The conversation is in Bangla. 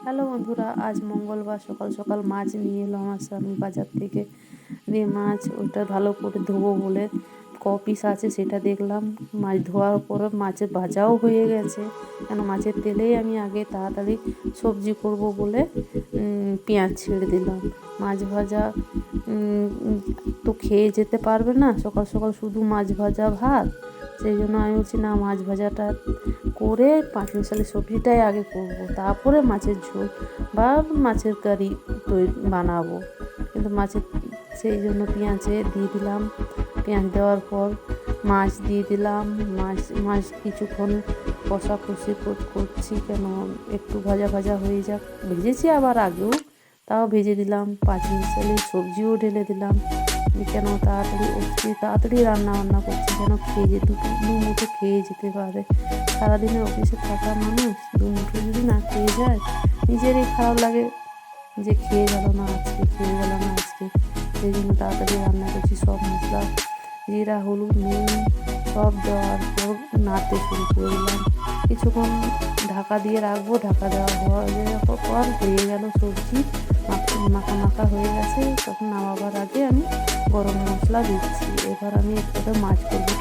হ্যালো বন্ধুরা, আজ মঙ্গলবার সকাল সকাল মাছ নিয়ে এলো আমার স্বামী বাজার থেকে। দিয়ে মাছ ওটা ভালো করে ধোবো বলে পিস আছে সেটা দেখলাম। মাছ ধোয়ার পরে মাছের ভাজাও হয়ে গেছে, কেন মাছের তেলেই আমি আগে তাড়াতাড়ি সবজি করব বলে পেঁয়াজ ছেড়ে দিলাম। মাছ ভাজা তো খেয়ে যেতে পারবে না সকাল সকাল শুধু মাছ ভাজা ভাত, সেই জন্য আমি বলছি না, মাছ ভাজাটা করে পাঁচ মিশালি সবজিটাই আগে করব, তারপরে মাছের ঝোল বা মাছের কারি বানাবো। কিন্তু মাছের সেই জন্য পেঁয়াজে দিয়ে দিলাম। পেঁয়াজ দেওয়ার পর মাছ দিয়ে দিলাম। মাছ কিছুক্ষণ কষাকষি করছি, কেন একটু ভাজা ভাজা হয়ে যাক। ভেজেছি আবার আগেও, তাও ভেজে দিলাম। পাঁচ মিশালি সবজিও ঢেলে দিলাম, কেন তাড়াতাড়ি রান্না বান্না করছি, যেন খেয়ে দু মুঠো খেয়ে যেতে পারে। সারাদিনের অফিসে থাকা মানুষ দু মুঠো যদি না খেয়ে যায় নিজেরই খারাপ লাগে, যে খেয়ে গেল না আজকে। সেই জন্য তাড়াতাড়ি রান্না করছি। সব মশলা, জিরা, হলুদ, নুন সব দেওয়ার পর নাড়তে শুরু করে দিলাম। কিছুক্ষণ ঢাকা দিয়ে রাখবো। ঢাকা দেওয়া হওয়ার পর হয়ে গেল সবজি, মাখা মাখা হয়ে গেছে। তখন নামাবার আগে আমি গরম মশলা দিচ্ছি। এবার আমি একটু মাছ করবো।